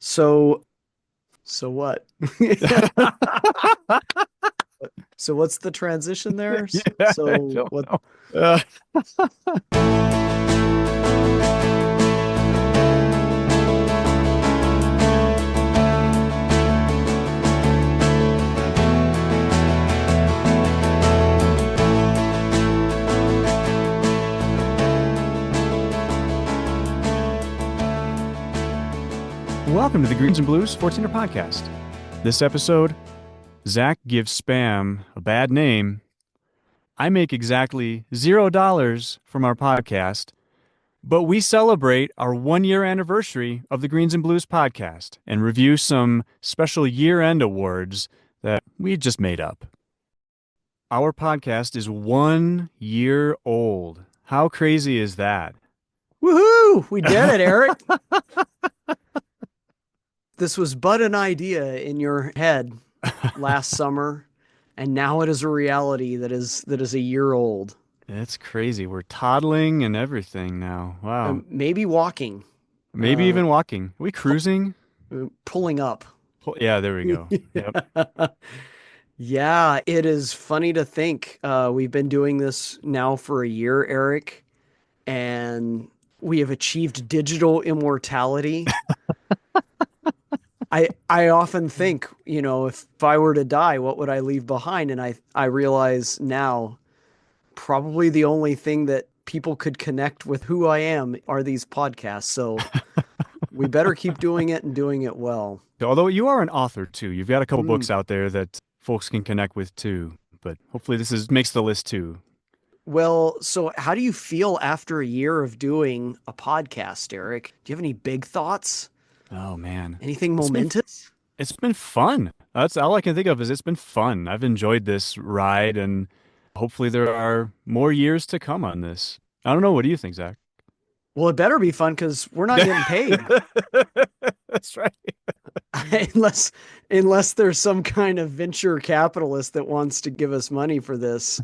So, so what? So what's the transition there? Yeah, I So don't what? know. Uh, Welcome to the Greens and Blues 14er podcast. This episode, Zach gives spam a bad name. I make exactly $0 from our podcast, but we celebrate our 1 year anniversary of the Greens and Blues podcast and review some special year-end awards that we just made up. Our podcast is 1 year old. How crazy is that? Woohoo! We did it, Eric. This was but an idea in your head last summer, and now it is a reality that is a year old. It's crazy. We're toddling and everything now. Wow. Maybe walking, Maybe uh, even walking. Are we pu- cruising? pulling up. Yeah, there we go. Yep. Yeah, it is funny to think we've been doing this now for a year, Eric, and we have achieved digital immortality. I often think, if I were to die, what would I leave behind? And I realize now probably the only thing that people could connect with who I am are these podcasts. So we better keep doing it and doing it well. Although you are an author too. You've got a couple Mm. books out there that folks can connect with too. But hopefully this is makes the list too. Well, so how do you feel after a year of doing a podcast, Eric? Do you have any big thoughts? Oh man. Anything It's been momentous? it's been fun. That's all I can think of is it's been fun. I've enjoyed this ride and hopefully there are more years to come on this. I don't know. What do you think, Zach? Well, it better be fun because we're not getting paid. That's right. unless unless there's some kind of venture capitalist that wants to give us money for this.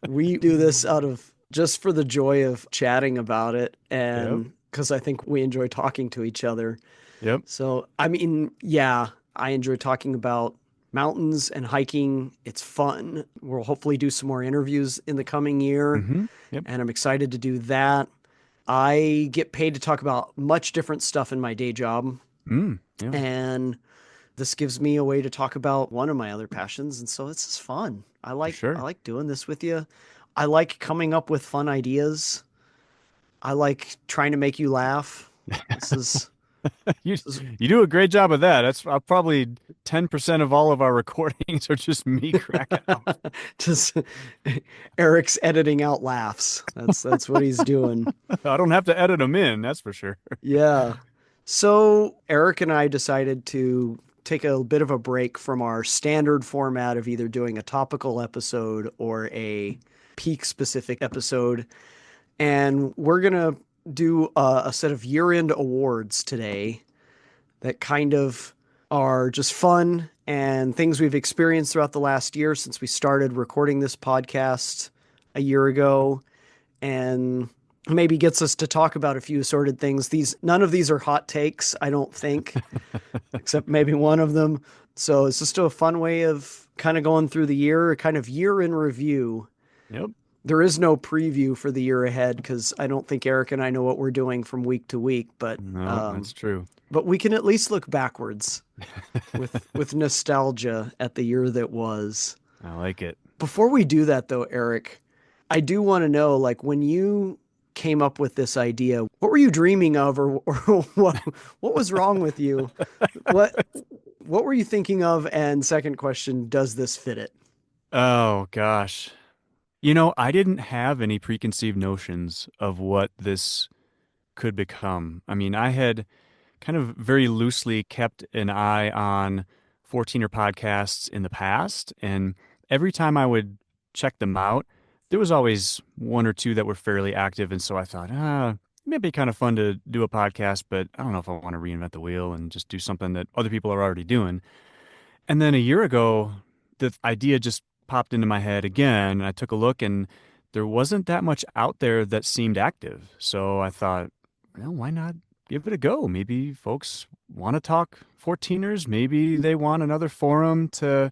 We do this out of just for the joy of chatting about it Yep. and because I think we enjoy talking to each other. Yep. So, I mean, yeah, I enjoy talking about mountains and hiking. It's fun. We'll hopefully do some more interviews in the coming year, Yep. and I'm excited to do that. I get paid to talk about much different stuff in my day job, Yeah. and this gives me a way to talk about one of my other passions, and so this is fun. I For like I sure. like doing this with you. I like coming up with fun ideas. I like trying to make you laugh. This is You this is you do a great job of that. That's probably 10% of all of our recordings are just me cracking up. just Eric's editing out laughs. That's what he's doing. I don't have to edit them in, that's for sure. Yeah. So Eric and I decided to take a bit of a break from our standard format of either doing a topical episode or a peak specific episode. And we're going to do a set of year end awards today that kind of are just fun and things we've experienced throughout the last year since we started recording this podcast a year ago and maybe gets us to talk about a few assorted things. These none of these are hot takes, I don't think, except maybe one of them. So it's just a fun way of kind of going through the year, a kind of year in review. Yep. There is no preview for the year ahead because I don't think Eric and I know what we're doing from week to week, No, that's true. but we can at least look backwards with nostalgia at the year that was. I like it. Before we do that though, Eric, I do want to know like when you came up with this idea, what were you dreaming of or what was wrong with you? What what were you thinking of? And second question, does this fit it? Oh gosh. I didn't have any preconceived notions of what this could become. I mean, I had kind of very loosely kept an eye on 14er podcasts in the past, and every time I would check them out, there was always one or two that were fairly active, and so I thought, it might be kind of fun to do a podcast, but I don't know if I want to reinvent the wheel and just do something that other people are already doing. And then a year ago, the idea just popped into my head again, and I took a look, and there wasn't that much out there that seemed active. So I thought, well, why not give it a go. Maybe folks want to talk 14ers. Maybe they want another forum to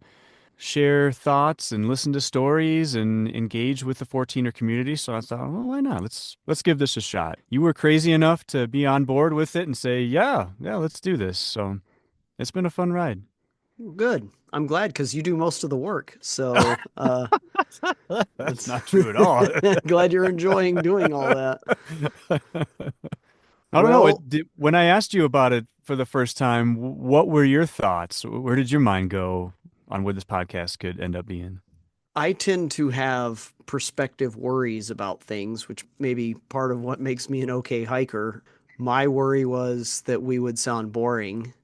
share thoughts and listen to stories and engage with the 14er community. So I thought, well, why not? Let's give this a shot. You were crazy enough to be on board with it and say, yeah, yeah, let's do this. So it's been a fun ride. Good. I'm glad because you do most of the work. So That's it's not true at all. glad you're enjoying doing all that. I don't know. Well, When I asked you about it for the first time, what were your thoughts? Where did your mind go on what this podcast could end up being? I tend to have perspective worries about things, which may be part of what makes me an okay hiker. My worry was that we would sound boring,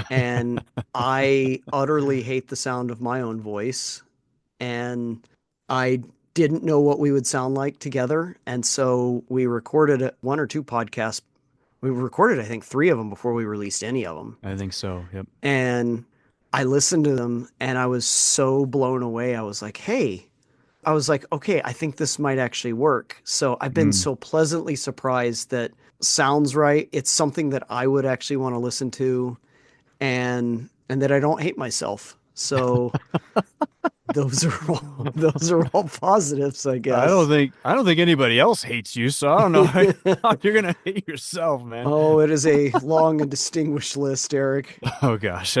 and I utterly hate the sound of my own voice, and I didn't know what we would sound like together. And so we recorded one or two podcasts. We recorded, I think, three of them before we released any of them. I think so. Yep. And I listened to them and I was so blown away. I was like, hey, I was like, okay, I think this might actually work. So I've been Mm. so pleasantly surprised that sounds right. It's something that I would actually want to listen to, and that I don't hate myself. So those are all positives, I guess. I don't think anybody else hates you, so I don't know how you're gonna hate yourself, man. Oh, it is a long and distinguished list, Eric. Oh gosh.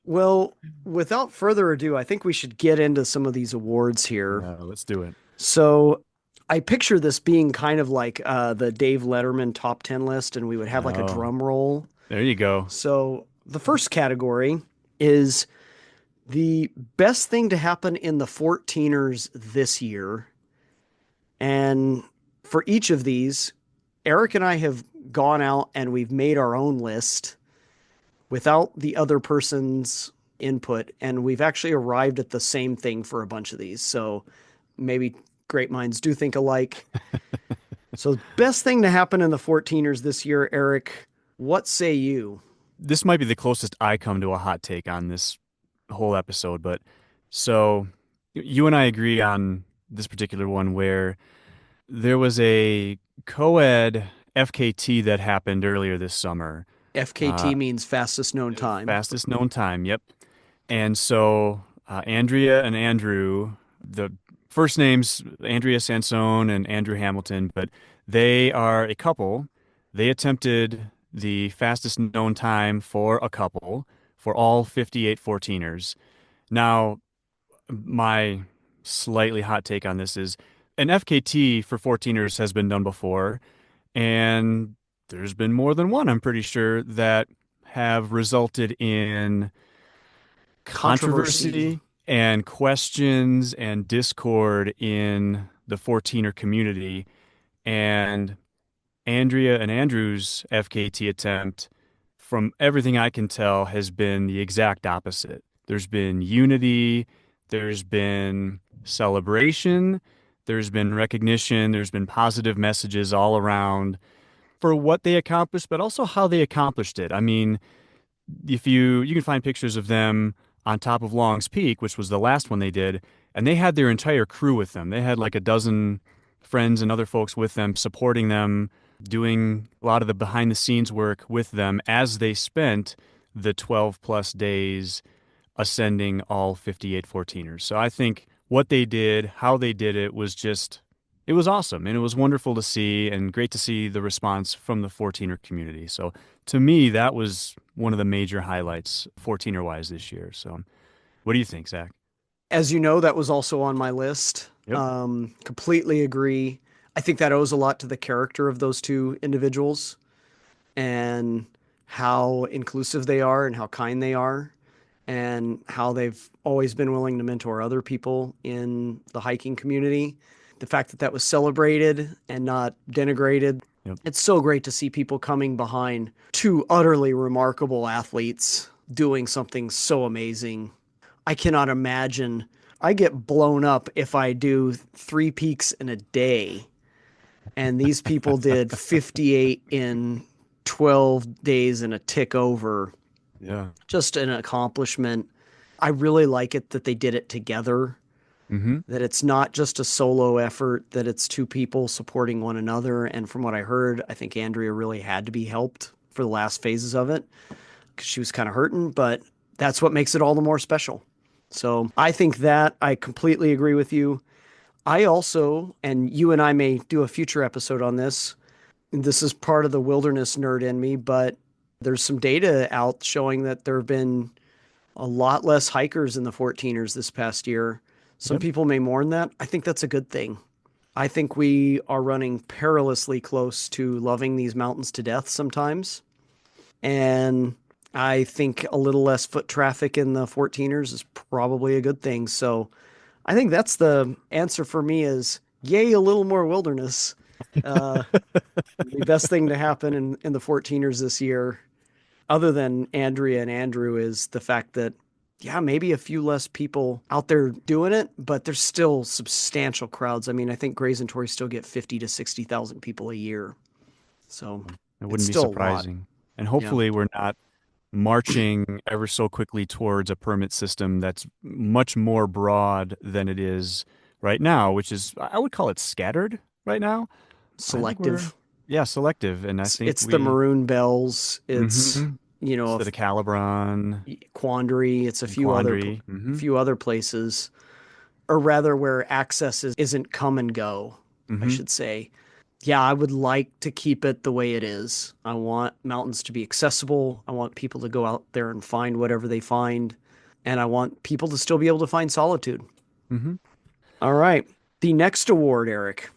Well, without further ado, I think we should get into some of these awards here. Yeah, let's do it. So I picture this being kind of like the Dave Letterman top 10 list, and we would have like a Oh, drum roll. there you go. So the first category is the best thing to happen in the 14ers this year. And for each of these, Eric and I have gone out and we've made our own list without the other person's input. And we've actually arrived at the same thing for a bunch of these. So maybe great minds do think alike. So, best thing to happen in the 14ers this year, Eric, what say you? This might be the closest I come to a hot take on this whole episode, but so you and I agree on this particular one where there was a co-ed FKT that happened earlier this summer. Uh, FKT means fastest known time. Fastest known time, yep. And so Andrea and Andrew, the first names Andrea Sansone and Andrew Hamilton, but they are a couple. They attempted the fastest known time for a couple for all 58 14ers. Now, my slightly hot take on this is an FKT for 14ers has been done before, and there's been more than one, I'm pretty sure, that have resulted in Controversy. controversy and questions and discord in the 14er community. And Andrea and Andrew's FKT attempt, from everything I can tell, has been the exact opposite. There's been unity, there's been celebration, there's been recognition, there's been positive messages all around for what they accomplished, but also how they accomplished it. I mean, if you can find pictures of them on top of Long's Peak, which was the last one they did, and they had their entire crew with them. They had like a dozen friends and other folks with them, supporting them, doing a lot of the behind the scenes work with them as they spent the 12 plus days ascending all 58 14ers. So I think what they did, how they did it was just, it was awesome. And it was wonderful to see and great to see the response from the 14er community. So to me, that was one of the major highlights 14er wise this year. So what do you think, Zach? As you know, that was also on my list. Yep. Completely agree. I think that owes a lot to the character of those two individuals and how inclusive they are and how kind they are and how they've always been willing to mentor other people in the hiking community. The fact that that was celebrated and not denigrated. Yep. It's so great to see people coming behind two utterly remarkable athletes doing something so amazing. I cannot imagine. I get blown up if I do three peaks in a day. And these people did 58 in 12 days and a tick over. Yeah. Just an accomplishment. I really like it that they did it together. Mm-hmm. that it's not just a solo effort, that it's two people supporting one another. And from what I heard, I think Andrea really had to be helped for the last phases of it because she was kind of hurting, but that's what makes it all the more special. So I think that I completely agree with you. I also, and you and I may do a future episode on this. This is part of the wilderness nerd in me, but there's some data out showing that there have been a lot less hikers in the 14ers this past year. Some Yep. people may mourn that. I think that's a good thing. I think we are running perilously close to loving these mountains to death sometimes. And I think a little less foot traffic in the 14ers is probably a good thing. So I think that's the answer for me is yay, a little more wilderness. Uh, the best thing to happen in the 14ers this year, other than Andrea and Andrew, is the fact that, yeah, maybe a few less people out there doing it, but there's still substantial crowds. I mean, I think Grays and Tories still get 50 to 60,000 people a year. So It it's wouldn't be still a lot. surprising. And Yeah. hopefully we're not marching ever so quickly towards a permit system that's much more broad than it is right now, which is, I would call it scattered right now. I think we're, Selective. yeah, selective. And I think It's the we, Maroon Bells. It's, mm-hmm, you know, instead of Calibron Quandary. It's a and Quandary. Mm-hmm, few other places, or rather where isn't come and go, I mm-hmm, should say. Yeah, I would like to keep it the way it is. I want mountains to be accessible. I want people to go out there and find whatever they find. And I want people to still be able to find solitude. mm-hmm. All right. The next award, Eric.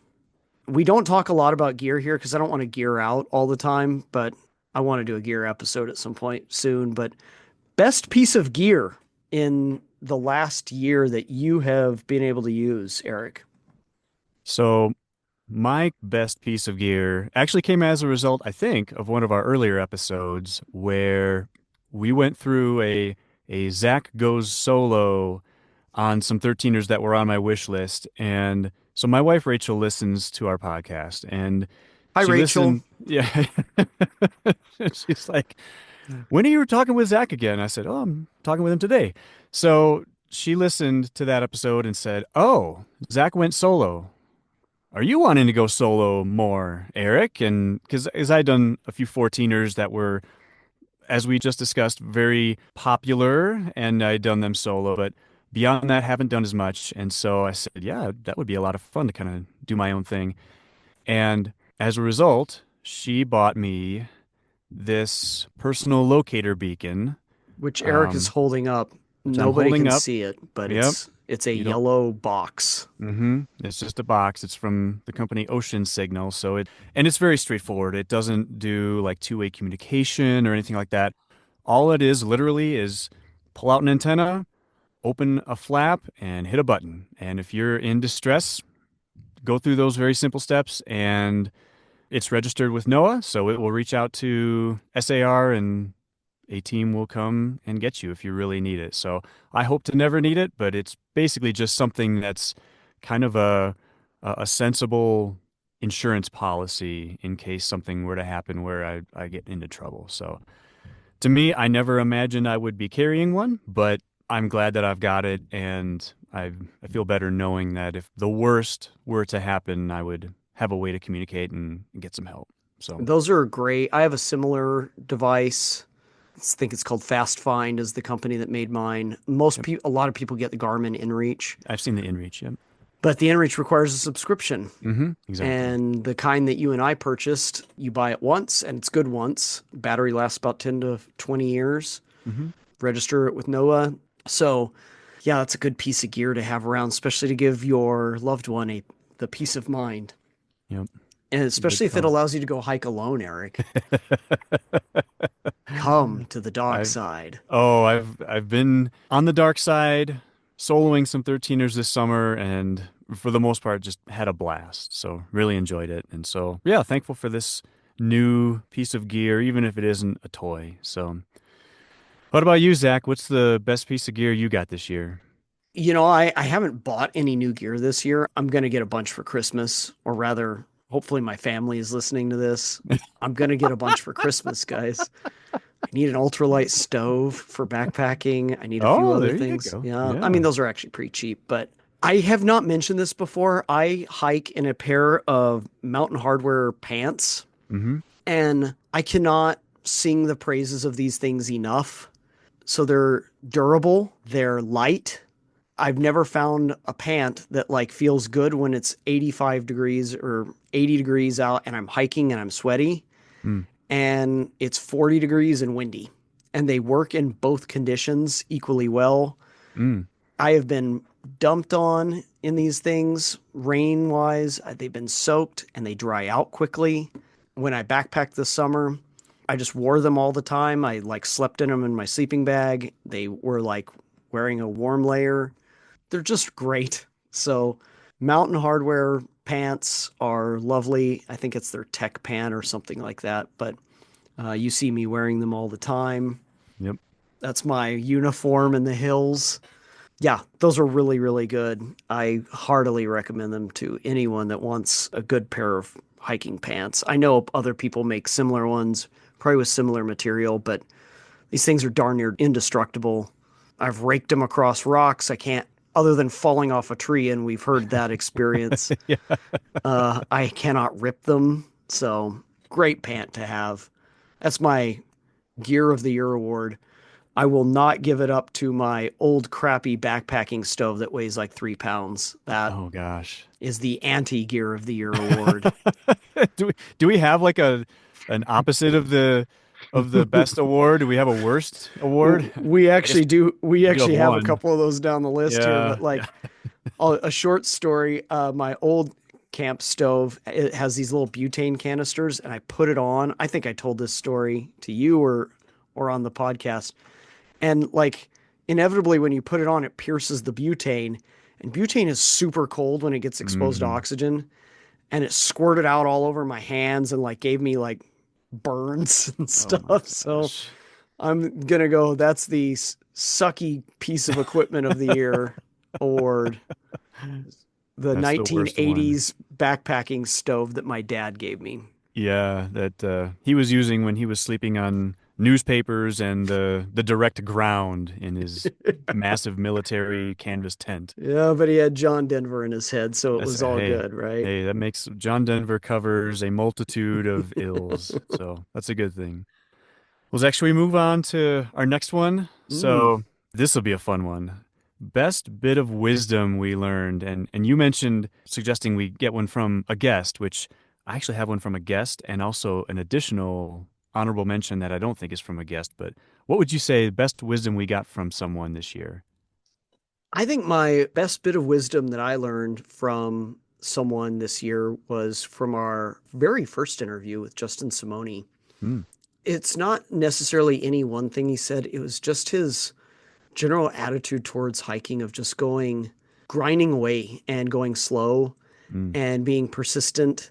We don't talk a lot about gear here because I don't want to gear out all the time, but I want to do a gear episode at some point soon. But best piece of gear in the last year that you have been able to use, Eric? So my best piece of gear actually came as a result, I think, of one of our earlier episodes where we went through a Zach goes solo on some 13ers that were on my wish list. And so my wife Rachel listens to our podcast and Hi, she Rachel. listened, yeah. She's like, "When are you talking with Zach again?" I said, "Oh, I'm talking with him today." So she listened to that episode and said, "Oh, Zach went solo. Are you wanting to go solo more, Eric?" And because as I'd done a few 14ers that were, as we just discussed, very popular, and I'd done them solo, but beyond that, haven't done as much. And so I said, yeah, that would be a lot of fun to kind of do my own thing. And as a result, she bought me this personal locator beacon, Which Eric is um, holding up. which I'm Nobody holding can up. see it, but Yep. it's a You don't. yellow box. Mm-hmm. It's just a box. It's from the company Ocean Signal. And it's very straightforward. It doesn't do like two-way communication or anything like that. All it is literally is pull out an antenna, open a flap, and hit a button. And if you're in distress, go through those very simple steps, and it's registered with NOAA, so it will reach out to SAR and a team will come and get you if you really need it. So I hope to never need it, but it's basically just something that's kind of a sensible insurance policy in case something were to happen where I get into trouble. So to me, I never imagined I would be carrying one, but I'm glad that I've got it, and I feel better knowing that if the worst were to happen, I would have a way to communicate and get some help. So, Those are great. I have a similar device. I think it's called Fast Find is the company that made mine. yep, A lot of people get the Garmin InReach, I've seen the InReach. Yep. but the InReach requires a subscription. Mm-hmm. Exactly. And the kind that you and I purchased, you buy it once and it's good once. Battery lasts about 10 to 20 years. Mm-hmm. Register it with NOAA. So, yeah, that's a good piece of gear to have around, especially to give your loved one the peace of mind. Yep. And It's a good especially if it call. allows you to go hike alone, Eric. Come to the dark I've side. I've been on the dark side, soloing some 13ers this summer, and for the most part, just had a blast. So really enjoyed it, and so yeah, thankful for this new piece of gear, even if it isn't a toy. So, what about you, Zach? What's the best piece of gear you got this year? I haven't bought any new gear this year. I'm going to get a bunch for Christmas, or rather, hopefully my family is listening to this. I'm going to get a bunch for Christmas, guys. I need an ultralight stove for backpacking. I need a few Oh, other there you things. go. Yeah. I Yeah. mean, those are actually pretty cheap, but I have not mentioned this before. I hike in a pair of Mountain Hardwear pants, Mm-hmm. and I cannot sing the praises of these things enough. So they're durable, they're light. I've never found a pant that like feels good when it's 85 degrees or 80 degrees out and I'm hiking and I'm sweaty Mm, and it's 40 degrees and windy. And they work in both conditions equally well. mm, I have been dumped on in these things rain wise. They've been soaked and they dry out quickly. When I backpacked this summer, I just wore them all the time. I like slept in them in my sleeping bag. They were like wearing a warm layer. They're just great. So, Mountain Hardwear pants are lovely. I think it's their tech pant or something like that, but you see me wearing them all the time. yep. That's my uniform in the hills. Yeah, those are really, really good. I heartily recommend them to anyone that wants a good pair of hiking pants. I know other people make similar ones, probably with similar material, but these things are darn near indestructible. I've raked them across rocks. I can't, other than falling off a tree, and we've heard that experience. Yeah. I cannot rip them. So great pant to have. That's my Gear of the Year award. I will not give it up to my old crappy backpacking stove that weighs like 3 pounds. That Oh gosh. is the anti Gear of the Year award. Do we have like a an opposite of the best award? Do we have a worst award? We I guess actually do. We we do have actually have a one. couple of those down the list here, Yeah, but yeah. like a short story. My old camp stove, it has these little butane canisters, and I put it on. I think I told this story to you or on the podcast. And like inevitably when you put it on, it pierces the butane. And butane is super cold when it gets exposed to Mm. oxygen. And it squirted out all over my hands and like gave me like burns and Oh my stuff. So gosh. I'm gonna go. That's the sucky piece of equipment of the year award. The That's the worst one. 1980s backpacking stove that my dad gave me. Yeah, that he was using when he was sleeping on newspapers and the direct ground in his massive military canvas tent. Yeah, but he had John Denver in his head, so it That's was all hey, good, right? hey, that makes John Denver covers a multitude of ills. So that's a good thing. Well, Zach, should we move on to our next one? Mm. So this will be a fun one. Best bit of wisdom we learned, and you mentioned suggesting we get one from a guest, which I actually have one from a guest, and also an additional honorable mention that I don't think is from a guest. But what would you say the best wisdom we got from someone this year? I think my best bit of wisdom that I learned from someone this year was from our very first interview with Justin Simoni. Hmm. It's not necessarily any one thing he said, it was just his general attitude towards hiking of just going, grinding away and going slow Mm. and being persistent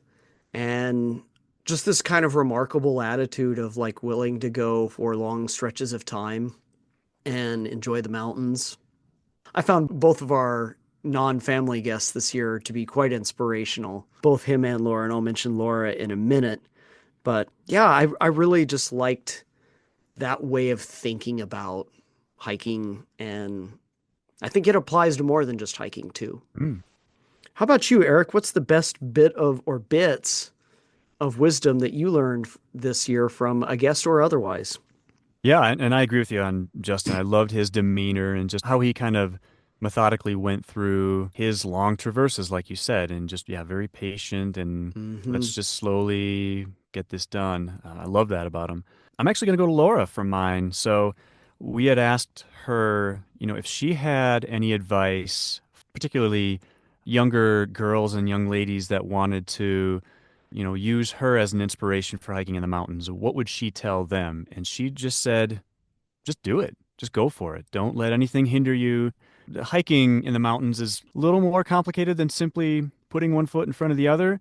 and just this kind of remarkable attitude of like willing to go for long stretches of time and enjoy the mountains. I found both of our non-family guests this year to be quite inspirational, both him and Laura, and I'll mention Laura in a minute. But yeah, I really just liked that way of thinking about hiking, and I think it applies to more than just hiking too. Mm. How about you, Eric? What's the best bit of or bits of wisdom that you learned this year from a guest or otherwise? Yeah, and I agree with you on Justin. I loved his demeanor and just how he kind of methodically went through his long traverses, like you said, and just, yeah, very patient and Hmm. let's just slowly get this done. I love that about him. I'm actually going to go to Laura for mine. So we had asked her, if she had any advice, particularly younger girls and young ladies that wanted to use her as an inspiration for hiking in the mountains, what would she tell them? And she just said, just do it. Just go for it. Don't let anything hinder you. Hiking in the mountains is a little more complicated than simply putting one foot in front of the other,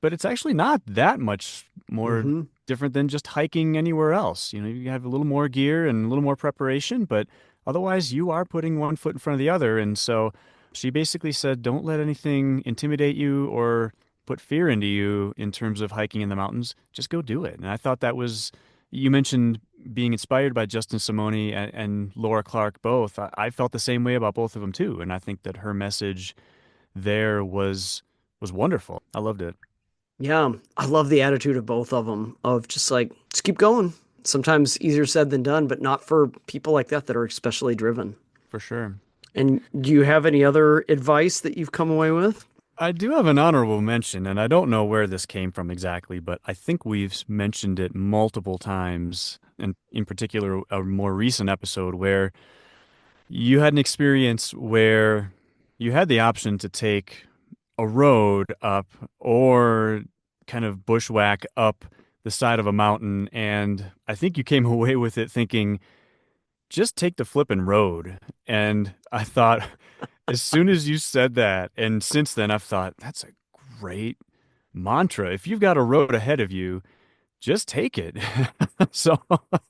but it's actually not that much more Hmm. different than just hiking anywhere else. You have a little more gear and a little more preparation, but otherwise you are putting one foot in front of the other. And so she basically said, don't let anything intimidate you or put fear into you in terms of hiking in the mountains. Just go do it. And I thought that was You mentioned being inspired by Justin Simone and Laura Clark both. I felt the same way about both of them too, and I think that her message there was wonderful. I loved it Yeah, I love the attitude of both of them of just like, just keep going. Sometimes easier said than done, but not for people like that are especially driven. for sure. And do you have any other advice that you've come away with? I do have an honorable mention, and I don't know where this came from exactly, but I think we've mentioned it multiple times, and in particular, a more recent episode where you had an experience where you had the option to take a road up or kind of bushwhack up the side of a mountain, and I think you came away with it thinking, just take the flippin' road. And I thought, as soon as you said that, and since then I've thought, that's a great mantra. If you've got a road ahead of you, just take it. So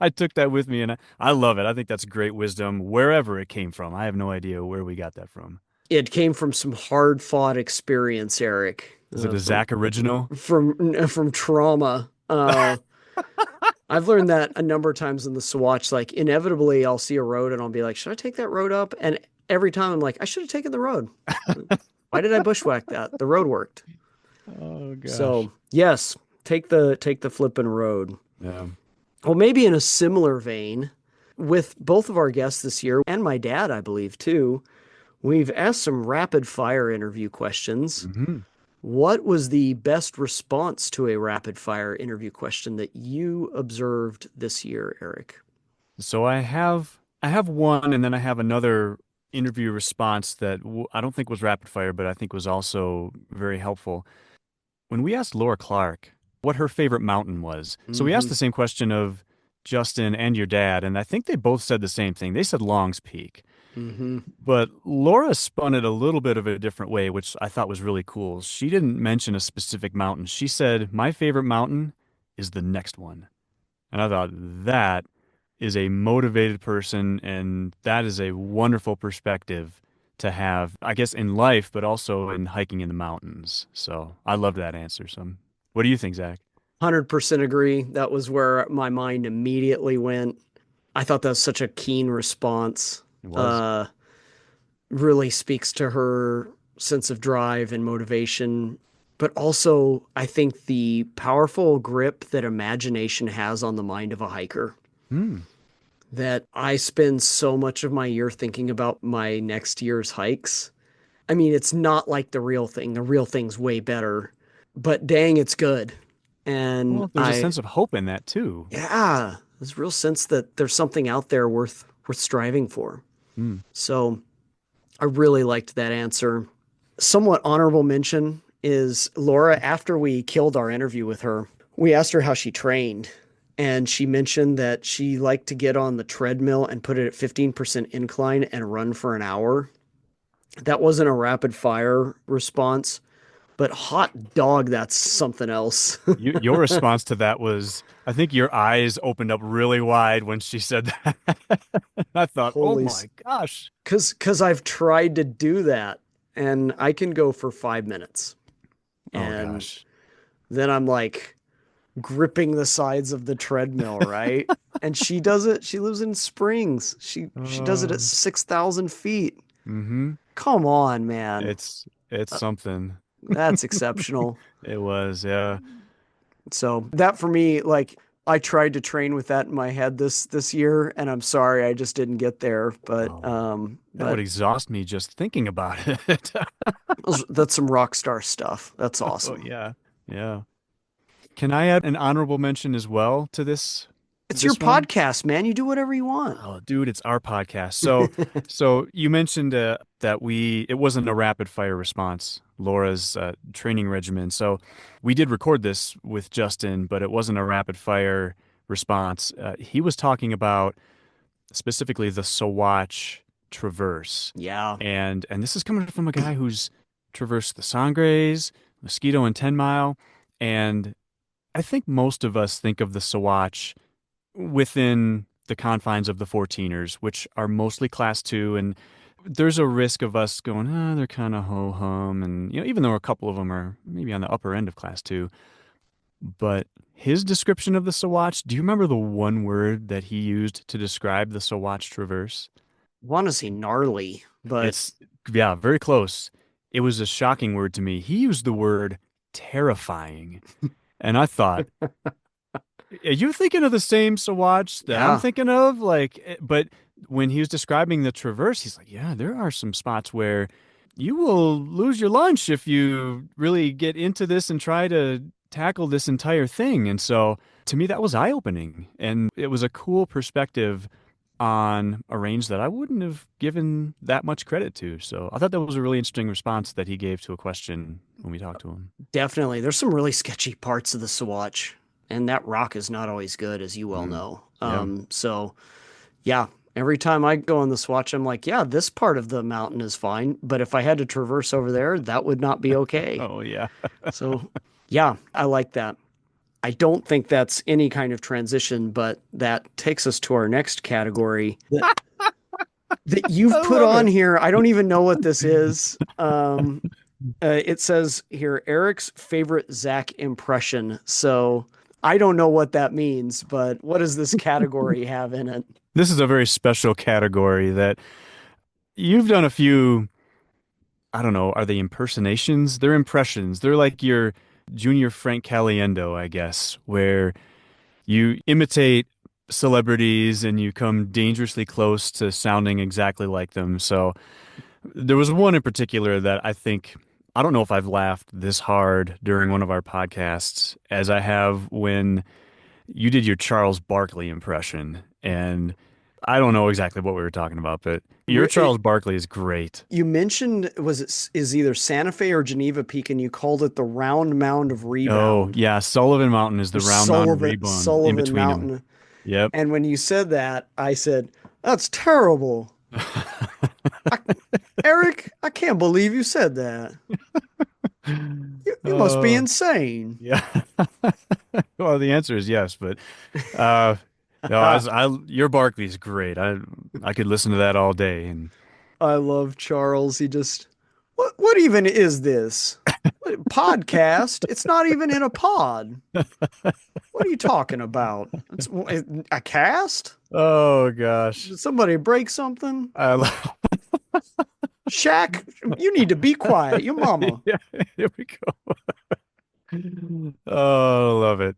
I took that with me and I love it. I think that's great wisdom wherever it came from. I have no idea where we got that from. It came from some hard fought experience, Eric, Is it a Zach original? from trauma. I've learned that a number of times in the Swatch. Like inevitably, I'll see a road and I'll be like, "Should I take that road up?" And every time I'm like, "I should have taken the road. Why did I bushwhack that? The road worked." Oh gosh. So yes, take the flippin' road. Yeah. Well, maybe in a similar vein, with both of our guests this year and my dad, I believe too, we've asked some rapid fire interview questions. hmm What was the best response to a rapid fire interview question that you observed this year, Eric? So I have one, and then I have another interview response that I don't think was rapid fire, but I think was also very helpful. When we asked Laura Clark what her favorite mountain was, so we asked Mm-hmm. the same question of Justin and your dad, and I think they both said the same thing. They said Long's Peak. Mm-hmm. But Laura spun it a little bit of a different way, which I thought was really cool. She didn't mention a specific mountain. She said, my favorite mountain is the next one. And I thought that is a motivated person, and that is a wonderful perspective to have, I guess, in life, but also in hiking in the mountains. So I love that answer. So, what do you think, Zach? 100% agree. That was where my mind immediately went. I thought that was such a keen response. It was. Uh, really speaks to her sense of drive and motivation, but also I think the powerful grip that imagination has on the mind of a hiker. Hmm. That I spend so much of my year thinking about my next year's hikes. I mean, it's not like the real thing. The real thing's way better, but dang, it's good. And Well, there's a sense of hope in that too. yeah, there's a real sense that there's something out there worth striving for. Hmm. So I really liked that answer. Somewhat honorable mention is Laura. After we killed our interview with her, we asked her how she trained. And she mentioned that she liked to get on the treadmill and put it at 15% incline and run for an hour. That wasn't a rapid fire response, but hot dog, that's something else. Your response to that was, I think your eyes opened up really wide when she said that. I thought, oh Holy, my gosh. because I've tried to do that and I can go for 5 minutes. Oh And gosh. then I'm like, gripping the sides of the treadmill, right? And she does it. She lives in Springs. She does it at Oh. 6,000 feet. Mm-hmm. Come on, man. It's something. That's exceptional. It was, yeah. So that for me, like I tried to train with that in my head this year, and I'm sorry I just didn't get there. But Oh, that would exhaust me just thinking about it. that's some rock star stuff. That's Oh awesome. yeah. Yeah. Can I add an honorable mention as well to It's your this one? podcast, man. You do whatever you want. Oh, dude, it's our podcast. So you mentioned that it wasn't a rapid fire response, Laura's training regimen. So we did record this with Justin, but it wasn't a rapid fire response. He was talking about specifically the Sawatch Traverse, Yeah. and this is coming from a guy who's traversed the Sangres, Mosquito, and 10 Mile, and I think most of us think of the Sawatch within the confines of the 14ers, which are mostly class two. And there's a risk of us going, they're kind of ho hum. And, even though a couple of them are maybe on the upper end of class two, But his description of the Sawatch, do you remember the one word that he used to describe the Sawatch Traverse? Want to say gnarly, but It's, yeah, very close. It was a shocking word to me. He used the word terrifying. And I thought, are you thinking of the same Sawatch that I'm yeah. thinking of? Like, but when he was describing the Traverse, he's like, yeah, there are some spots where you will lose your lunch if you really get into this and try to tackle this entire thing. And so to me, that was eye-opening. And it was a cool perspective on a range that I wouldn't have given that much credit to. So I thought that was a really interesting response that he gave to a question when we talked to him. Definitely. There's some really sketchy parts of the Swatch, and that rock is not always good, as you well Mm. know. Yeah. So yeah, every time I go on the Swatch, I'm like, yeah, this part of the mountain is fine, but if I had to traverse over there, that would not be okay. Oh, yeah. So yeah, I like that. I don't think that's any kind of transition, but that takes us to our next category that I you've put love on it. here. I don't even know what this is. It says here Eric's favorite Zach impression. So I don't know what that means, but what does this category have in it? This is a very special category that you've done a few, I don't know, are they impersonations? They're impressions. They're like your junior Frank Caliendo, I guess, where you imitate celebrities and you come dangerously close to sounding exactly like them. So there was one in particular that I think, I don't know if I've laughed this hard during one of our podcasts as I have when you did your Charles Barkley impression. And I don't know exactly what we were talking about, but your Charles Barkley is great. You mentioned was it is either Santa Fe or Geneva Peak, and you called it the round mound of Oh, rebound yeah. Sullivan Mountain is or the round mountain rebound in Sullivan between them. Mountain. Yep. And when you said that, I said, "That's terrible, I, Eric. I can't believe you said that. You must be Oh, insane." yeah. Well, the answer is yes, but uh no, your Barkley's great. I could listen to that all day and I love Charles. He just, what even is this? Podcast? It's not even in a pod. What are you talking about? It's a cast? oh gosh. Did somebody break something? I love Shaq, you need to be quiet. Your mama. Yeah, here we go. Oh, love it.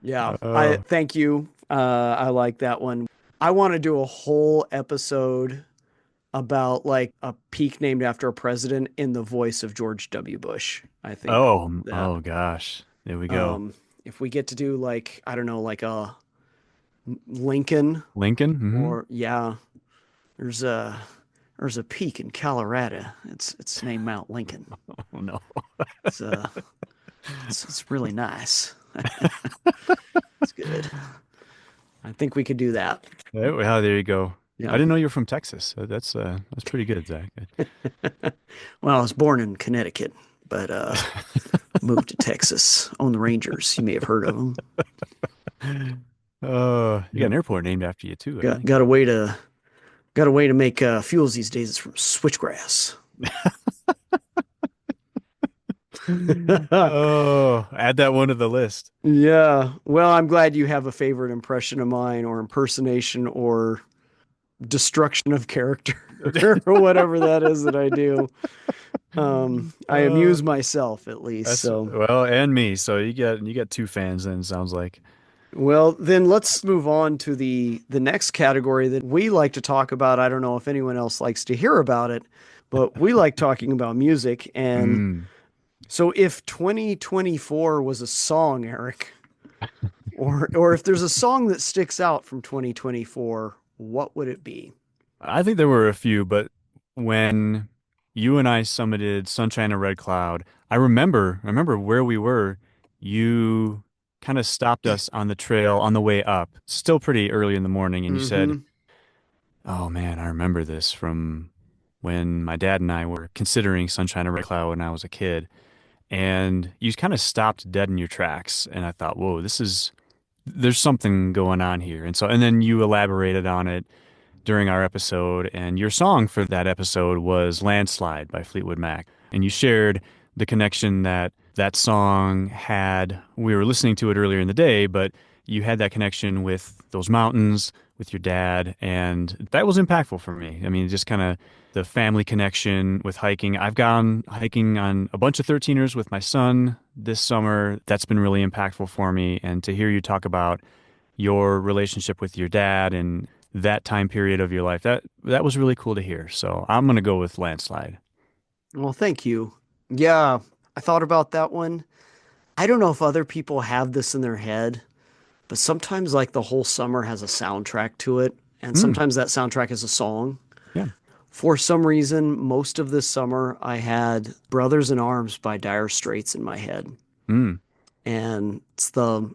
Yeah, I Oh. thank you. I like that one. I want to do a whole episode about like a peak named after a president in the voice of George W. Bush. I think that Oh gosh. There we go. um, if we get to do like, I don't know, like a Lincoln Lincoln? or yeah, there's a there's a peak in Colorado. It's named Mount Lincoln. Oh no. It's it's really nice. It's good. I think we could do that. Oh, there you go. I Yeah. didn't know you're from Texas. That's pretty good, Zach. Well, I was born in Connecticut, but moved to Texas on the Rangers. You may have heard of them. You got Yeah. an airport named after you too, I Got think. got a way to make fuels these days. It's from switchgrass. Oh, add that one to the list. Yeah. Well, I'm glad you have a favorite impression of mine or impersonation or destruction of character or whatever that is that I do. I Uh, amuse myself at least. that's So, well, and me. So you got two fans then, it sounds like. well, then let's move on to the next category that we like to talk about. I don't know if anyone else likes to hear about it, but we like talking about music. And Mm. so if 2024 was a song, Eric, or if there's a song that sticks out from 2024, what would it be? I think there were a few, but when you and I summited Sunshine and Red Cloud, I remember where we were. You kind of stopped us on the trail on the way up, still pretty early in the morning, and you said, Hmm. "Oh man, I remember this from when my dad and I were considering Sunshine and Red Cloud when I was a kid." And you kind of stopped dead in your tracks, and I thought, "Whoa, there's something going on here." And then you elaborated on it during our episode, and your song for that episode was Landslide by Fleetwood Mac. And you shared the connection that that song had, we were listening to it earlier in the day, but you had that connection with those mountains, with your dad, and that was impactful for me. I mean, just kind of the family connection with hiking. I've gone hiking on a bunch of 13ers with my son this summer. That's been really impactful for me. And to hear you talk about your relationship with your dad and that time period of your life, that was really cool to hear. So I'm gonna go with landslide. Well, thank you. Yeah, I thought about that one. I don't know if other people have this in their head, but sometimes like the whole summer has a soundtrack to it, and Mm, sometimes that soundtrack is a song. yeah. For some reason, most of this summer, I had Brothers in Arms by Dire Straits in my head. Mm, And it's the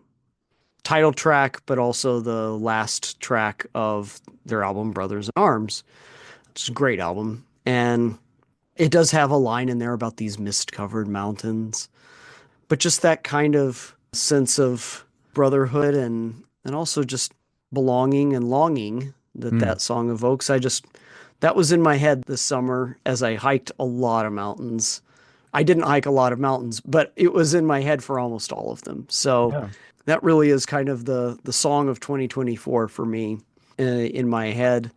title track, but also the last track of their album, Brothers in Arms. It's a great album. And it does have a line in there about these mist covered mountains, but just that kind of sense of brotherhood and also just belonging and longing that mm. that song evokes. That was in my head this summer as I hiked a lot of mountains. I didn't hike a lot of mountains, but it was in my head for almost all of them. So Yeah. that really is kind of the song of 2024 for me in my head,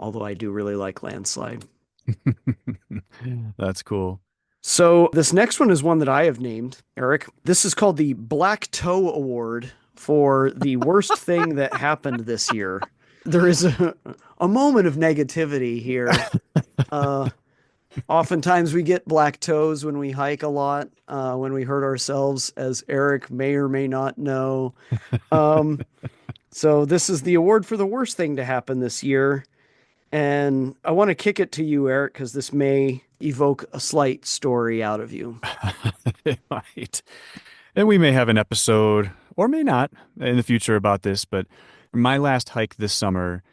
although I do really like Landslide. That's cool. So this next one is one that I have named, Eric. This is called the Black Toe Award for the worst thing that happened this year. There is a moment of negativity here. Uh, Oftentimes we get black toes when we hike a lot, when we hurt ourselves, as Eric may or may not know. Um, so this is the award for the worst thing to happen this year. And I want to kick it to you, Eric, because this may evoke a slight story out of you. It might. And we may have an episode, or may not, in the future about this, but my last hike this summer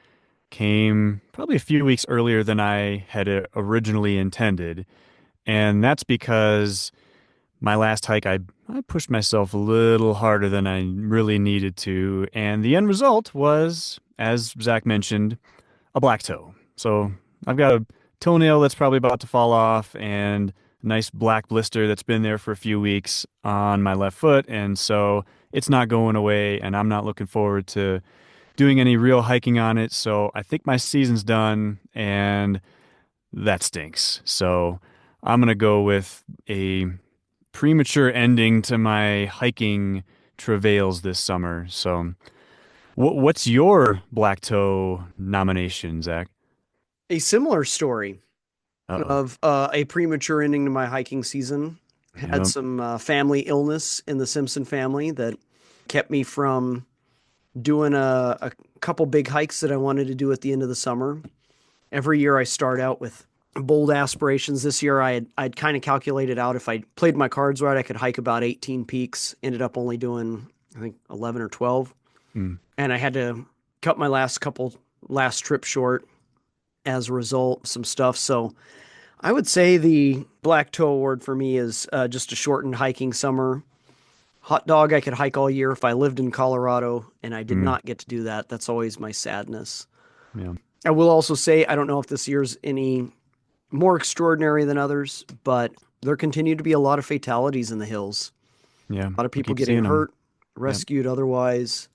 came probably a few weeks earlier than I had originally intended. And that's because my last hike, I pushed myself a little harder than I really needed to. And the end result was, as Zach mentioned, a black toe. So I've got a toenail that's probably about to fall off and a nice black blister that's been there for a few weeks on my left foot. And so it's not going away, and I'm not looking forward to doing any real hiking on it. So I think my season's done, and that stinks. So I'm going to go with a premature ending to my hiking travails this summer. So what's your black toe nomination, Zach? A similar story Uh-oh. of a premature ending to my hiking season. Had Yep. some family illness in the Simpson family that kept me from doing a couple big hikes that I wanted to do at the end of the summer. Every year I start out with bold aspirations. This year I'd kind of calculated out if I played my cards right, I could hike about 18 peaks. Ended up only doing I think 11 or 12, Mm, and I had to cut my last trip short as a result. Some stuff. So I would say the Black Toe Award for me is just a shortened hiking summer. Hot dog, I could hike all year if I lived in Colorado, and I did mm, not get to do that. That's always my sadness. yeah. I will also say, I don't know if this year's any more extraordinary than others, but there continue to be a lot of fatalities in the hills. Yeah. A lot of We people keep getting seeing them. hurt, Yep. rescued otherwise,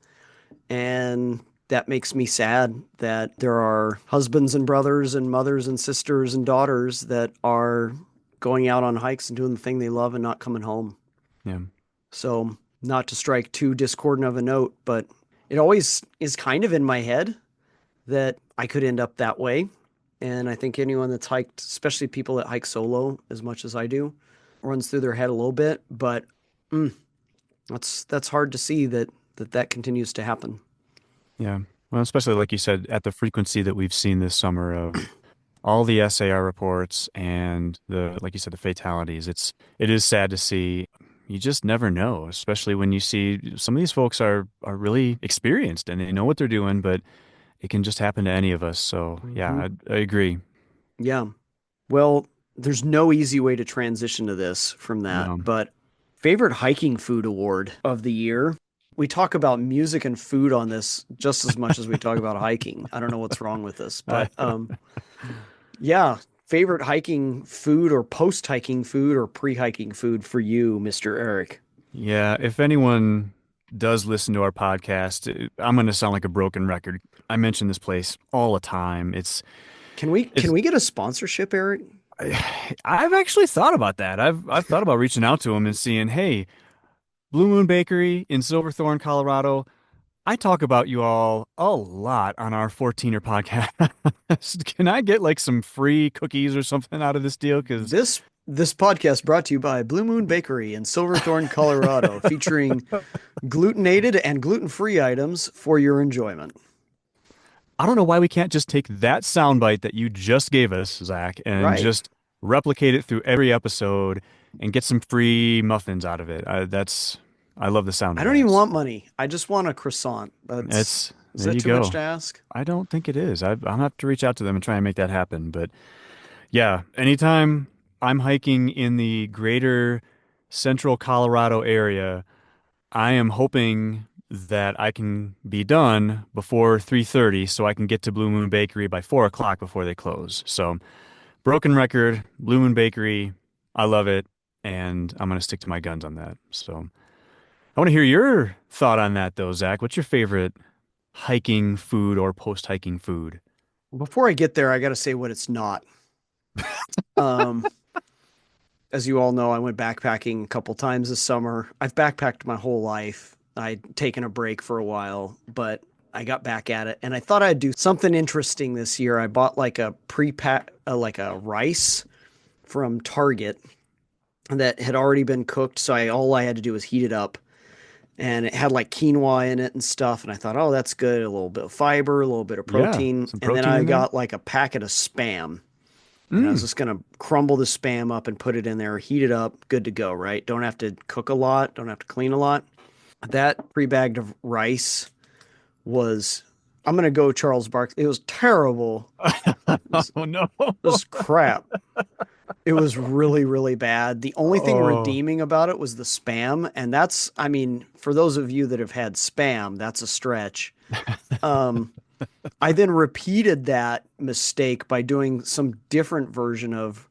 and that makes me sad that there are husbands and brothers and mothers and sisters and daughters that are going out on hikes and doing the thing they love and not coming home. Yeah. So, not to strike too discordant of a note, but it always is kind of in my head that I could end up that way. And I think anyone that's hiked, especially people that hike solo as much as I do, runs through their head a little bit. But mm, that's hard to see that continues to happen. Yeah. Well, especially like you said, at the frequency that we've seen this summer of all the SAR reports and the, like you said, the fatalities. It is sad to see. You just never know, especially when you see some of these folks are really experienced and they know what they're doing, but it can just happen to any of us. So Hmm. yeah, I agree. Yeah. Well, there's no easy way to transition to this from that, No. but favorite hiking food award of the year. We talk about music and food on this just as much as we talk about hiking. I don't know what's wrong with this, I, but yeah. favorite hiking food or post-hiking food or pre-hiking food for you, Mr. Eric? Yeah, if anyone does listen to our podcast, I'm going to sound like a broken record. I mention this place all the time. Can It's we get a sponsorship, Eric? I've actually thought about that. I've thought about reaching out to them and seeing, hey, Blue Moon Bakery in Silverthorne, Colorado. I talk about you all a lot on our 14er podcast. Can I get like some free cookies or something out of this deal? Because This podcast brought to you by Blue Moon Bakery in Silverthorne, Colorado, featuring glutenated and gluten-free items for your enjoyment. I don't know why we can't just take that soundbite that you just gave us, Zach, and Right. just replicate it through every episode and get some free muffins out of it. I love the sound I of don't even that. want money. I just want a croissant. It's Is There that you too much go. to ask? I don't think it is. I'm gonna have to reach out to them and try and make that happen. But yeah, anytime I'm hiking in the greater central Colorado area, I am hoping that I can be done before 3:30 so I can get to Blue Moon Bakery by 4 o'clock before they close. So, broken record, Blue Moon Bakery, I love it, and I'm going to stick to my guns on that. So, I want to hear your thought on that though, Zach. What's your favorite hiking food or post-hiking food? Before I get there, I got to say what it's not. Um, as you all know, I went backpacking a couple times this summer. I've backpacked my whole life. I'd taken a break for a while, but I got back at it and I thought I'd do something interesting this year. I bought like a pre-pack, like a rice from Target that had already been cooked. So all I had to do was heat it up and it had like quinoa in it and stuff. And I thought, oh, that's good. A little bit of fiber, a little bit of Yeah, protein. some And then protein I in there. got like a packet of Spam. And I was Mm. just going to crumble the Spam up and put it in there, heat it up, good to go, right? Don't have to cook a lot, don't have to clean a lot. That pre-bagged of rice was, I'm going to go Charles Barkley. It was terrible. Oh no. It was crap. It was really, really bad. The only thing Oh. redeeming about it was the Spam. And that's, I mean, for those of you that have had Spam, that's a stretch. Um, I then repeated that mistake by doing some different version of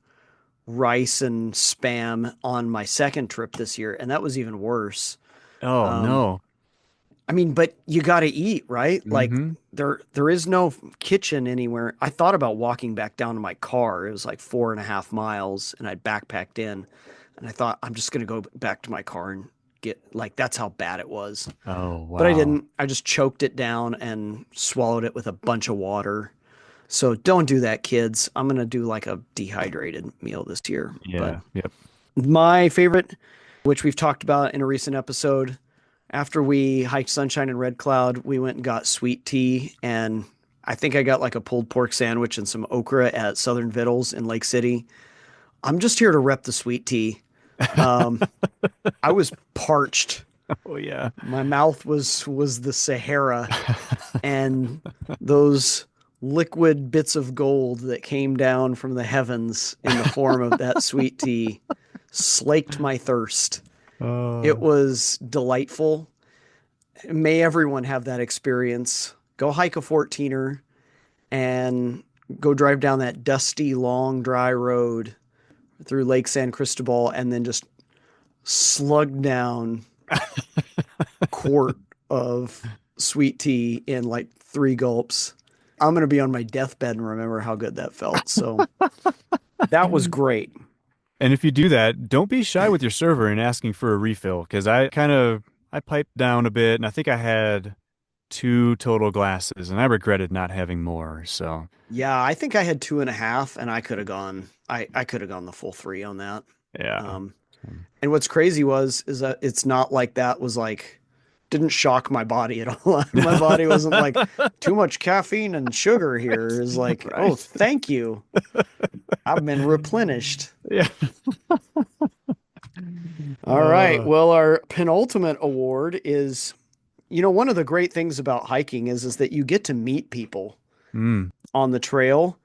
rice and Spam on my second trip this year, and that was even worse. Oh Um, no. I mean, but you got to eat, right? Like Mm-hmm. there is no kitchen anywhere. I thought about walking back down to my car. It was like 4.5 miles, and I'd backpacked in, and I thought I'm just gonna go back to my car and get like that's how bad it was. Oh But I wow. didn't. I just choked it down and swallowed it with a bunch of water. So don't do that, kids. I'm gonna do like a dehydrated meal this year. But Yeah. Yep. my favorite, which we've talked about in a recent episode, after we hiked Sunshine and Red Cloud, we went and got sweet tea. And I think I got like a pulled pork sandwich and some okra at Southern Vittles in Lake City. I'm just here to rep the sweet tea. Um, I was parched. Oh yeah. My mouth was the Sahara, and those liquid bits of gold that came down from the heavens in the form of that sweet tea slaked my thirst. It Oh. was delightful. May everyone have that experience. Go hike a 14er and go drive down that dusty, long, dry road through Lake San Cristobal and then just slug down a quart of sweet tea in like 3 gulps. I'm going to be on my deathbed and remember how good that felt. So that was great. And if you do that, don't be shy with your server and asking for a refill because I piped down a bit and I think I had two total glasses and I regretted not having more. So Yeah, I think I had 2.5 and I could have gone the full three on that. yeah. Um, and what's crazy is that it's not like that was like didn't shock my body at all. My body wasn't like too much caffeine and sugar here. Is like, oh, Right. thank you. I've been replenished. Yeah. All right. Uh, Well, our penultimate award is, one of the great things about hiking is that you get to meet people mm. on the trail.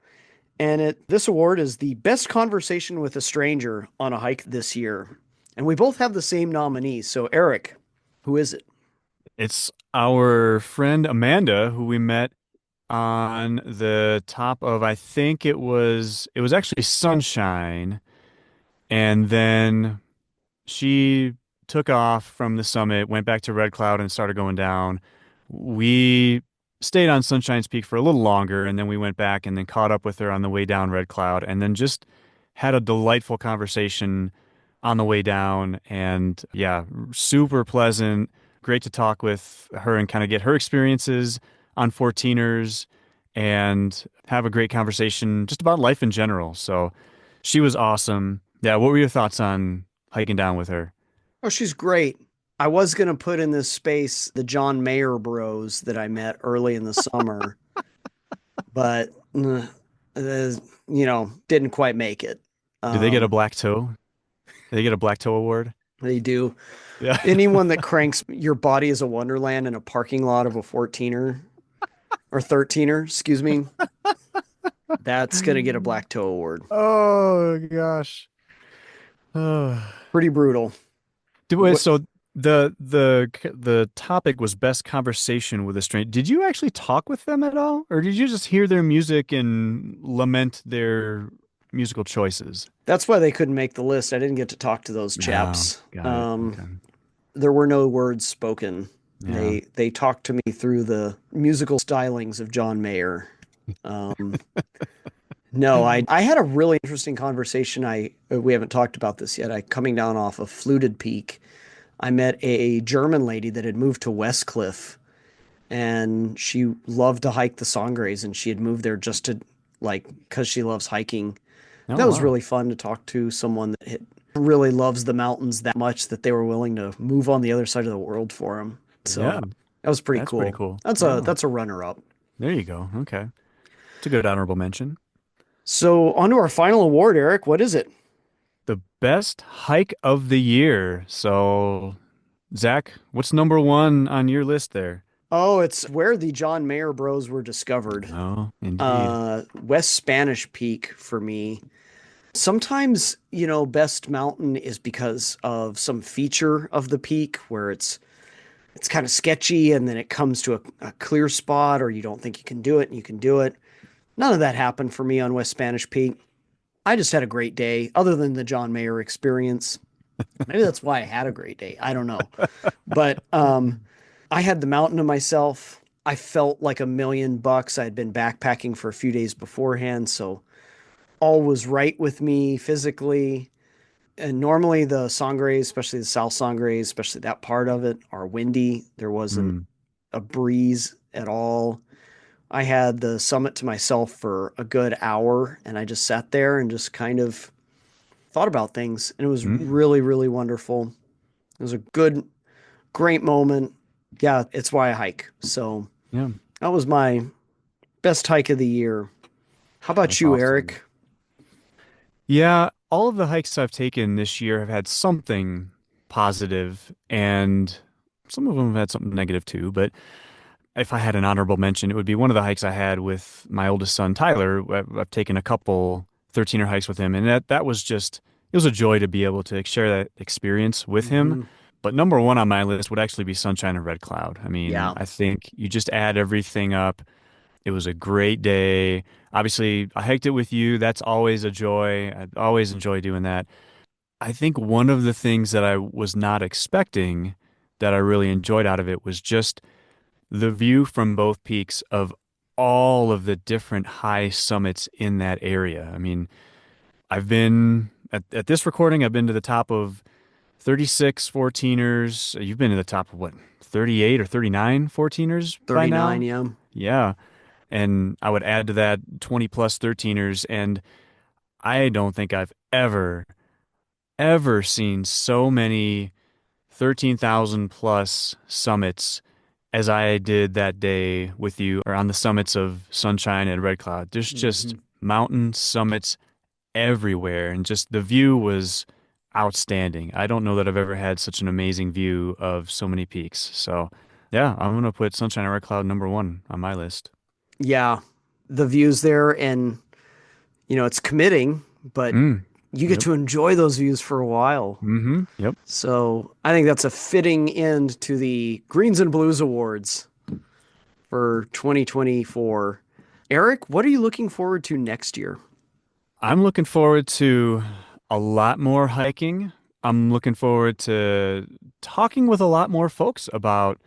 And this award is the best conversation with a stranger on a hike this year. And we both have the same nominee. So, Eric, who is it? It's our friend Amanda who we met on the top of, I think it was actually Sunshine, and then she took off from the summit, went back to Red Cloud and started going down. We stayed on Sunshine's Peak for a little longer, and then we went back and then caught up with her on the way down Red Cloud, and then just had a delightful conversation on the way down. And yeah, super pleasant. Great to talk with her and kind of get her experiences on 14ers and have a great conversation just about life in general. So she was awesome. Yeah, what were your thoughts on hiking down with her? Oh, she's great. I was going to put in this space the John Mayer bros that I met early in the summer, but didn't quite make it. Do they get a Um, black toe? They get a black toe award? they do. Yeah. Anyone that cranks your body is a wonderland in a parking lot of a 14er or 13er, excuse me, that's going to get a black toe award. Oh gosh. Oh. Pretty brutal. What, So the topic was best conversation with a stranger. Did you actually talk with them at all, or did you just hear their music and lament their musical choices? that's why they couldn't make the list. I didn't get to talk to those Oh, chaps. got it. Okay. There were no words spoken. Yeah. They talked to me through the musical stylings of John Mayer. Um, no, I had a really interesting conversation. I We haven't talked about this yet. I coming down off of Fluted Peak. I met a German lady that had moved to Westcliff, and she loved to hike the Sangres, and she had moved there just to like because she loves hiking. Oh That was wow. really fun to talk to someone that really loves the mountains that much that they were willing to move on the other side of the world for them. So Yeah, that was pretty that's pretty cool. cool. That's a Oh, that's a runner up. there you go. Okay. It's a good honorable mention. So on to our final award, Eric. What is it? The best hike of the year. So, Zach, what's number one on your list there? Oh, it's where the John Mayer Bros were discovered. Oh, indeed. West Spanish Peak for me. Sometimes, best mountain is because of some feature of the peak where it's kind of sketchy and then it comes to a clear spot or you don't think you can do it and you can do it. None of that happened for me on West Spanish Peak. I just had a great day, other than the John Mayer experience. Maybe that's why I had a great day. I don't know. But I had the mountain to myself. I felt like $1,000,000. I had been backpacking for a few days beforehand, so all was right with me physically. And normally the Sangres, especially the South Sangres, especially that part of it, are windy. There wasn't Mm, a breeze at all. I had the summit to myself for a good hour and I just sat there and just kind of thought about things. And it was mm, really, really wonderful. It was a good, great moment. Yeah, it's why I hike. So yeah, that was my best hike of the year. How about that's you, awesome. Eric? Yeah, all of the hikes I've taken this year have had something positive, and some of them have had something negative too. But if I had an honorable mention, it would be one of the hikes I had with my oldest son, Tyler. I've taken a couple 13er hikes with him, and that was just, it was a joy to be able to share that experience with him. Hmm. But number one on my list would actually be Sunshine and Red Cloud. I mean, Yeah. I think you just add everything up. It was a great day. Obviously, I hiked it with you. That's always a joy. I always enjoy doing that. I think one of the things that I was not expecting that I really enjoyed out of it was just the view from both peaks of all of the different high summits in that area. I mean, I've been at this recording, I've been to the top of 36 14ers. You've been to the top of what, 38 or 39 14ers by 39, now? yeah. Yeah. And I would add to that 20 plus 13ers. And I don't think I've ever seen so many 13,000 plus summits as I did that day with you, or on the summits of Sunshine and Red Cloud. There's just Hmm. mountain summits everywhere, and just the view was outstanding. I don't know that I've ever had such an amazing view of so many peaks. So, yeah, I'm gonna put Sunshine and Red Cloud number one on my list. Yeah. The views there, and it's committing, but Mm, you get yep. to enjoy those views for a while. Mm-hmm. Yep. So I think that's a fitting end to the Greens and Blues Awards. for 2024. Eric, what are you looking forward to next year? I'm looking forward to a lot more hiking. I'm looking forward to talking with a lot more folks about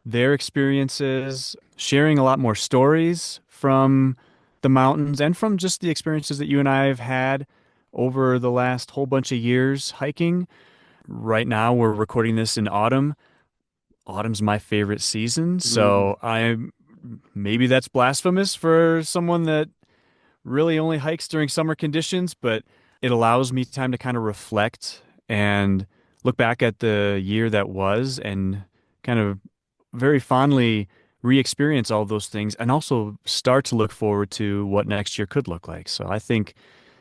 their experiences, sharing a lot more stories from the mountains and from just the experiences that you and I have had over the last whole bunch of years hiking. Right now, we're recording this in autumn. Autumn's my favorite season, Mm, so I'm maybe that's blasphemous for someone that really only hikes during summer conditions, but it allows me time to kind of reflect and look back at the year that was and kind of very fondly re-experience all of those things and also start to look forward to what next year could look like. So I think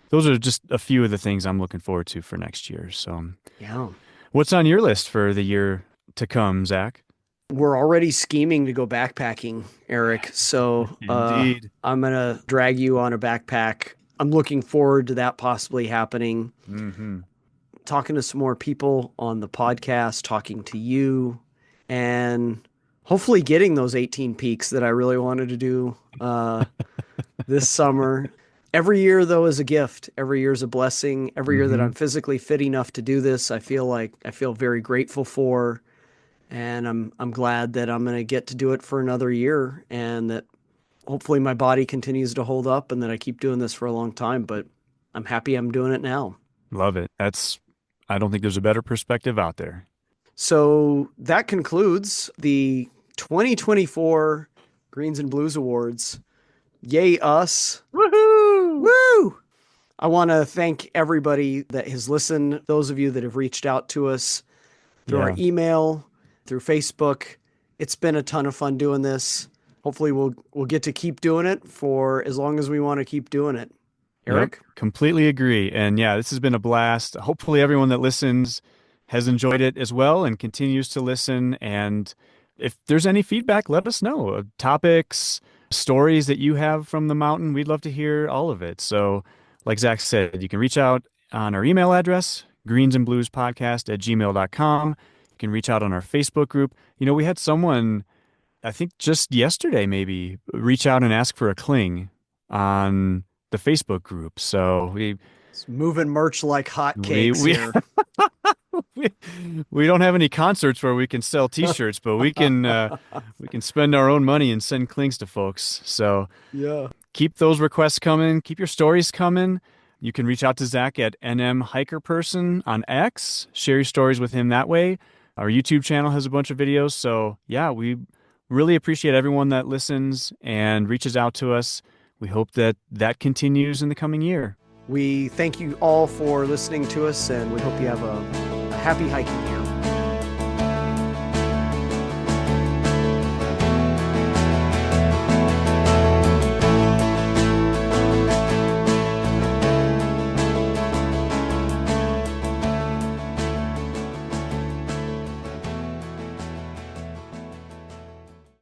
those are just a few of the things I'm looking forward to for next year. So yeah. what's on your list for the year to come, Zach? We're already scheming to go backpacking, Eric. So Indeed. I'm going to drag you on a backpack. I'm looking forward to that possibly happening. Hmm. Talking to some more people on the podcast, talking to you, and hopefully getting those 18 peaks that I really wanted to do this summer. Every year, though, is a gift. Every year is a blessing. Every year that Hmm. I'm physically fit enough to do this, I feel very grateful for, and I'm glad that I'm going to get to do it for another year, and that hopefully my body continues to hold up, and that I keep doing this for a long time. But I'm happy I'm doing it now. Love it. I don't think there's a better perspective out there. So that concludes the 2024 Greens and Blues Awards. Yay, us. Woohoo! Woo! I want to thank everybody that has listened, those of you that have reached out to us through our Yeah. email, through Facebook. It's been a ton of fun doing this. Hopefully we'll get to keep doing it for as long as we want to keep doing it. Yep, Eric? completely agree. And yeah, this has been a blast. Hopefully, everyone that listens has enjoyed it as well and continues to listen. And if there's any feedback, let us know. Topics, stories that you have from the mountain, we'd love to hear all of it. So, like Zach said, you can reach out on our email address, greensandbluespodcast@gmail.com. You can reach out on our Facebook group. We had someone, I think just yesterday maybe, reach out and ask for a cling on the Facebook group. So It's moving merch like we hotcakes we here. we we don't have any concerts where we can sell T-shirts, but we can spend our own money and send clings to folks. So Yeah. keep those requests coming. Keep your stories coming. You can reach out to Zach at NM Hiker Person on X. Share your stories with him that way. Our YouTube channel has a bunch of videos. So yeah, we really appreciate everyone that listens and reaches out to us. We hope that that continues in the coming year. We thank you all for listening to us, and we hope you have a happy hiking year.